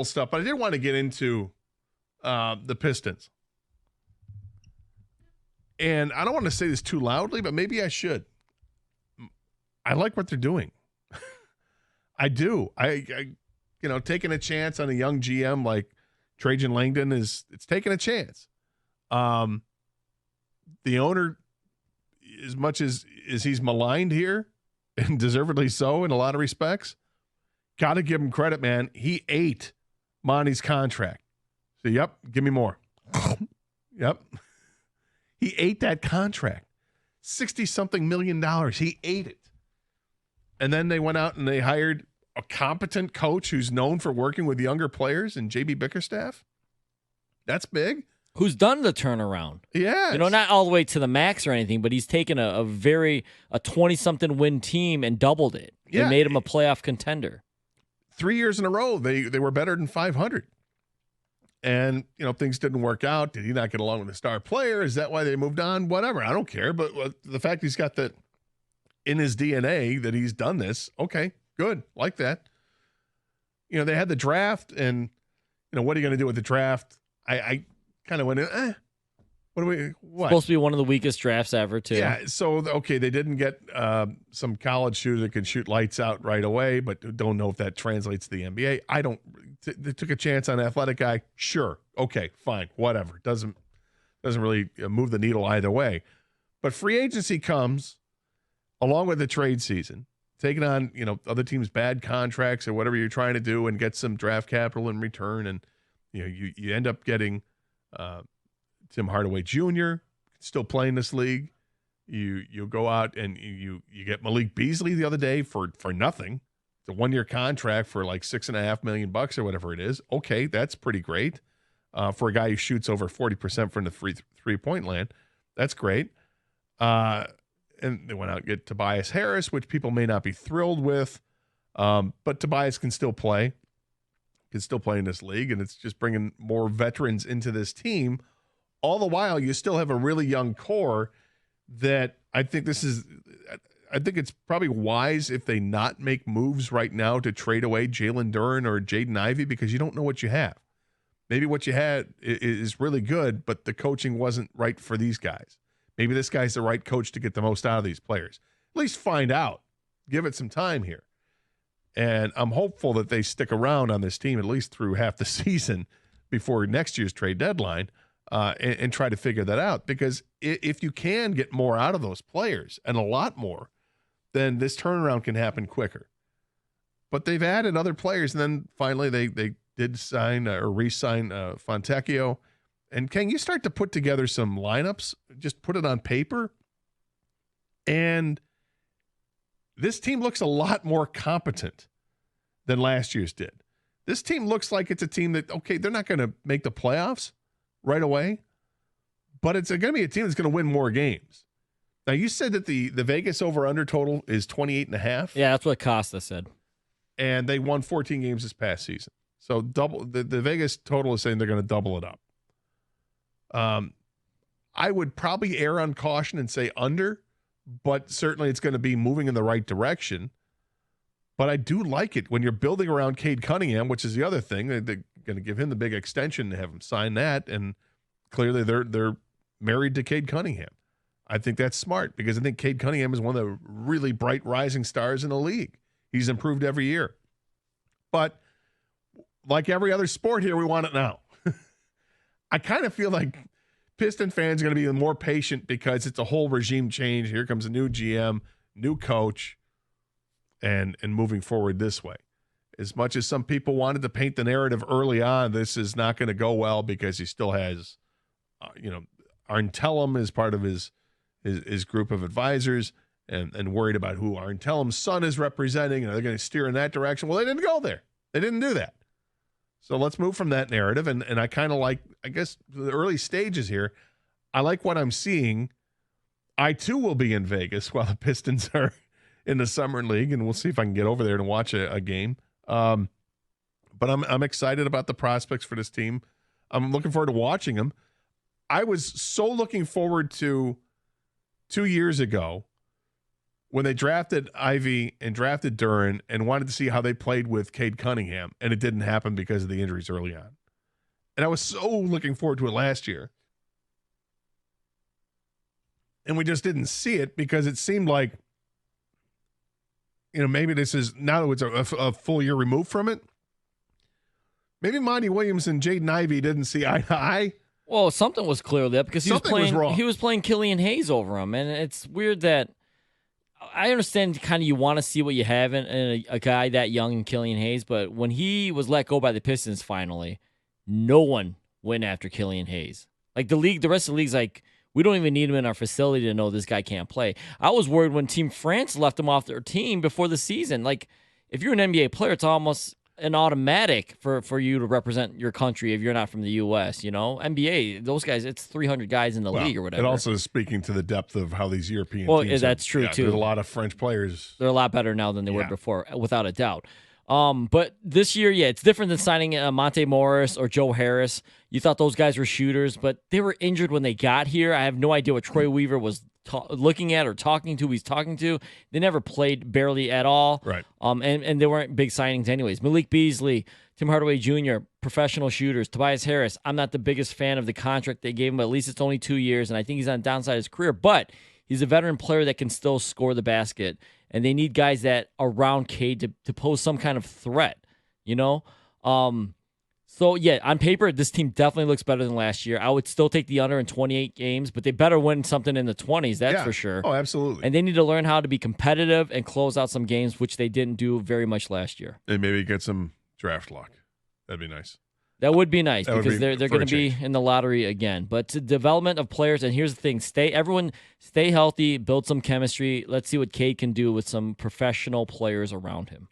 stuff, but I did want to get into the Pistons. And I don't want to say this too loudly, but maybe I should. I like what they're doing. I do. I taking a chance on a young GM like Trajan Langdon it's taking a chance. The owner, as much as he's maligned here, and deservedly so in a lot of respects, got to give him credit, man. He ate Monty's contract. So, yep, give me more. Yep. He ate that contract. $60-something million. He ate it. And then they went out and they hired a competent coach who's known for working with younger players and JB Bickerstaff. That's big. Who's done the turnaround. Yeah. Not all the way to the max or anything, but he's taken a 20-something win team and doubled it. Yeah. And made him a playoff contender. 3 years in a row, they were better than 500. And, things didn't work out. Did he not get along with the star player? Is that why they moved on? Whatever. I don't care. But the fact he's got that in his DNA that he's done this, okay, good. Like that. They had the draft, and, what are you going to do with the draft? I kind of went, what? Supposed to be one of the weakest drafts ever, too. Yeah, so, okay, they didn't get some college shooter that can shoot lights out right away, but don't know if that translates to the NBA. They took a chance on an athletic guy. Sure. Okay, fine. Whatever. Doesn't really move the needle either way. But free agency comes along with the trade season, taking on, other teams' bad contracts or whatever you're trying to do and get some draft capital in return. And, you end up getting Tim Hardaway Jr. still playing this league. You go out and you get Malik Beasley the other day for nothing. It's a 1-year contract for like $6.5 million or whatever it is. Okay, that's pretty great for a guy who shoots over 40% from the three-point land. That's great. And they went out and get Tobias Harris, which people may not be thrilled with, but Tobias can still play. Can still play in this league, and it's just bringing more veterans into this team. All the while, you still have a really young core that I think it's probably wise if they not make moves right now to trade away Jalen Duren or Jaden Ivey, because you don't know what you have. Maybe what you had is really good, but the coaching wasn't right for these guys. Maybe this guy's the right coach to get the most out of these players. At least find out. Give it some time here. And I'm hopeful that they stick around on this team at least through half the season before next year's trade deadline and try to figure that out. Because if you can get more out of those players, and a lot more, then this turnaround can happen quicker. But they've added other players, and then finally they did sign or re-sign Fontecchio. And can you start to put together some lineups? Just put it on paper. And this team looks a lot more competent than last year's did. This team looks like it's a team that, okay, they're not going to make the playoffs right away, but it's going to be a team that's going to win more games. Now, you said that the Vegas over-under total is 28.5. Yeah, that's what Costa said. And they won 14 games this past season. So double the Vegas total is saying they're going to double it up. I would probably err on caution and say under, but certainly it's going to be moving in the right direction. But I do like it when you're building around Cade Cunningham, which is the other thing. They're going to give him the big extension to have him sign that, and clearly they're married to Cade Cunningham. I think that's smart because I think Cade Cunningham is one of the really bright rising stars in the league. He's improved every year. But like every other sport here, we want it now. I kind of feel like Piston fans are going to be more patient because it's a whole regime change. Here comes a new GM, new coach, and moving forward this way. As much as some people wanted to paint the narrative early on, this is not going to go well because he still has, Arntellum is part of his group of advisors and worried about who Arntellum's son is representing, and they're going to steer in that direction. Well, they didn't go there. They didn't do that. So let's move from that narrative, and I kind of like, I guess, the early stages here. I like what I'm seeing. I, too, will be in Vegas while the Pistons are in the Summer League, and we'll see if I can get over there and watch a game. But I'm excited about the prospects for this team. I'm looking forward to watching them. I was so looking forward to 2 years ago when they drafted Ivy and drafted Duran and wanted to see how they played with Cade Cunningham, and it didn't happen because of the injuries early on. And I was so looking forward to it last year. And we just didn't see it because it seemed like, maybe this is, now that it's a full year removed from it, maybe Monty Williams and Jaden Ivey didn't see eye to eye. Well, something was clearly up because was wrong. He was playing Killian Hayes over him, and it's weird that I understand kind of you want to see what you have in a guy that young in Killian Hayes, but when he was let go by the Pistons finally, no one went after Killian Hayes. Like the rest of the league's like, we don't even need him in our facility to know this guy can't play. I was worried when Team France left him off their team before the season. Like, if you're an NBA player, it's almost an automatic for you to represent your country if you're not from the U.S., NBA, those guys, it's 300 guys in the league or whatever. It also is speaking to the depth of how these European teams that's true, too. There's a lot of French players. They're a lot better now than they were before, without a doubt. But this year, it's different than signing Monte Morris or Joe Harris. You thought those guys were shooters, but they were injured when they got here. I have no idea what Troy Weaver was looking at or talking to. He's talking to. They never played barely at all. Right. And they weren't big signings anyways. Malik Beasley, Tim Hardaway Jr., professional shooters. Tobias Harris, I'm not the biggest fan of the contract they gave him, but at least it's only 2 years, and I think he's on the downside of his career. But he's a veteran player that can still score the basket. And they need guys that around Cade to pose some kind of threat, So, on paper, this team definitely looks better than last year. I would still take the under in 28 games, but they better win something in the 20s, that's for sure. Oh, absolutely. And they need to learn how to be competitive and close out some games, which they didn't do very much last year. And maybe get some draft luck. That'd be nice. That would be nice because they're going to be in the lottery again. But to development of players, and here's the thing, everyone stay healthy, build some chemistry. Let's see what Cade can do with some professional players around him.